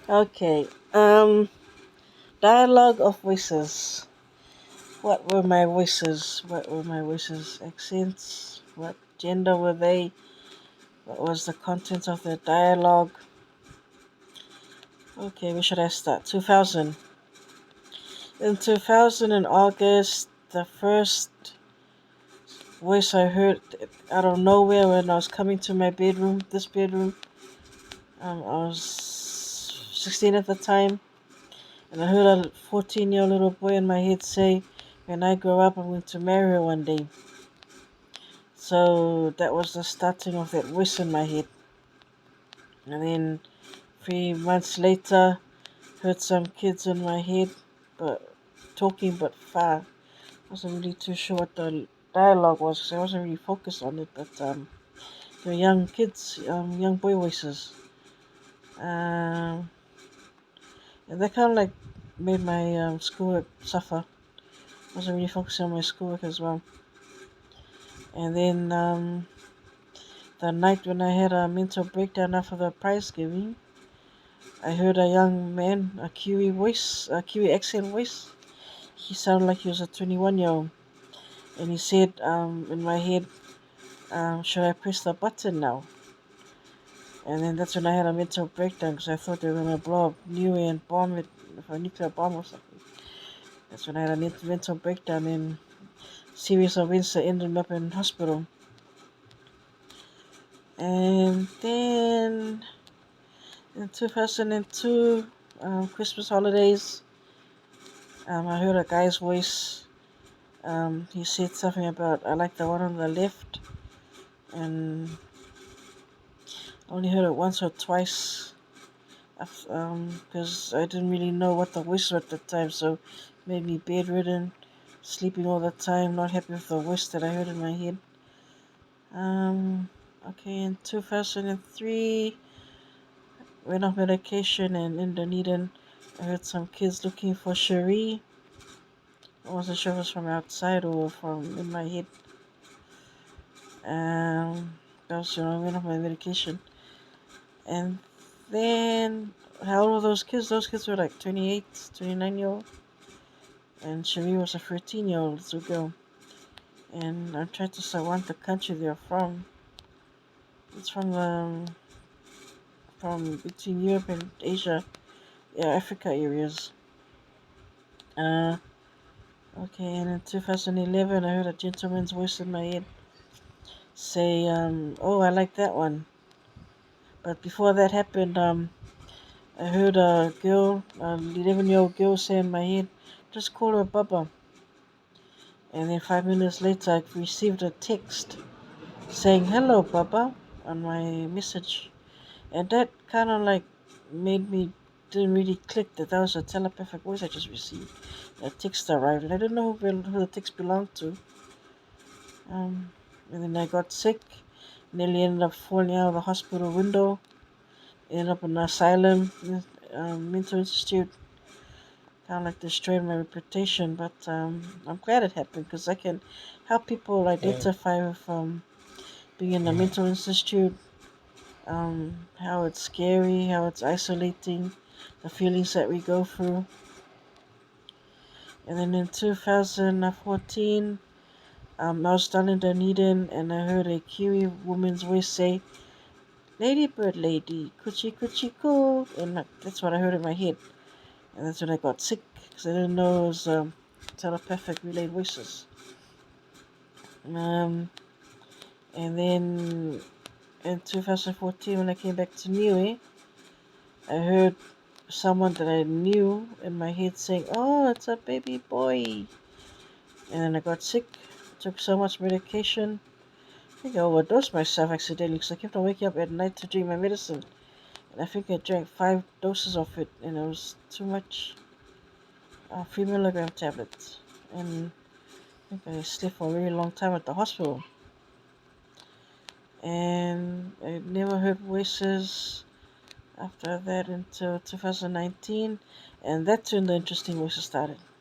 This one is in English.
Okay. Dialogue of voices. What were my voices? What were my voices? Accents? What gender were they? What was the content of the dialogue? Okay, where should I start? 2000. In 2000, in August, the first voice I heard out of nowhere when I was coming to my bedroom, this bedroom. I was 16 at the time, and I heard a 14-year-old little boy in my head say, "When I grow up, I'm going to marry her one day." So that was the starting of that voice in my head. And then 3 months later, heard some kids in my head, but talking but far. Wasn't really too sure what the dialogue was because I wasn't really focused on it. But they were young kids, young boy voices. Um, and that kind of like made my schoolwork suffer. Wasn't really focusing on my schoolwork as well. And then the night when I had a mental breakdown after the prize giving, I heard a young man, a Kiwi voice, a Kiwi accent voice. He sounded like he was a 21-year-old. And he said in my head, should I press the button now? And then that's when I had a mental breakdown because I thought they were going to blow up Niue and bomb it with a nuclear bomb or something. That's when I had a mental breakdown and series of events that ended up in hospital. And then in 2002, Christmas holidays, I heard a guy's voice. He said something about I like the one on the left, and I only heard it once or twice. Because I didn't really know what the voice was at the time, so it made me bedridden, sleeping all the time, not happy with the voice that I heard in my head. Um, okay, in 2003, went off medication, and in Dunedin, I heard some kids looking for Cherie. I wasn't sure if it was from outside or from in my head. That was, I went off my medication. And then, how old were those kids? Those kids were like 28, 29-year-old. And Cherie was a 13-year-old little girl. And I'm trying to surround the country they're from. It's from between Europe and Asia, yeah, Africa areas. Uh, okay, and in 2011, I heard a gentleman's voice in my head say, "Oh, I like that one." But before that happened, I heard a girl, an 11-year-old girl, say in my head, "Just call her Baba." And then 5 minutes later, I received a text saying, "Hello, Baba," on my message. And that kind of like made me didn't really click that that was a telepathic voice I just received. A text arrived, and I didn't know who the text belonged to. Um, and then I got sick, nearly ended up falling out of the hospital window, ended up in an asylum, mental institute. Kind of like destroyed my reputation, but I'm glad it happened because I can help people identify with being in a mental institute, how it's scary, how it's isolating, the feelings that we go through. And then in 2014, I was down in Dunedin and I heard a Kiwi woman's voice say, "Ladybird lady, coochie coochie coo," and that's what I heard in my head. And that's when I got sick because I didn't know it was telepathic relayed voices. Um, and then in 2014, when I came back to Niue, I heard someone that I knew in my head saying, "Oh, it's a baby boy." And then I got sick, took so much medication. I think I overdosed myself accidentally because I kept on waking up at night to drink my medicine. And I think I drank 5 doses of it, and it was too much. 3 milligram tablets. And I think I slept for a very long time at the hospital. And I never heard voices after that until 2019. And that's when the interesting voices started.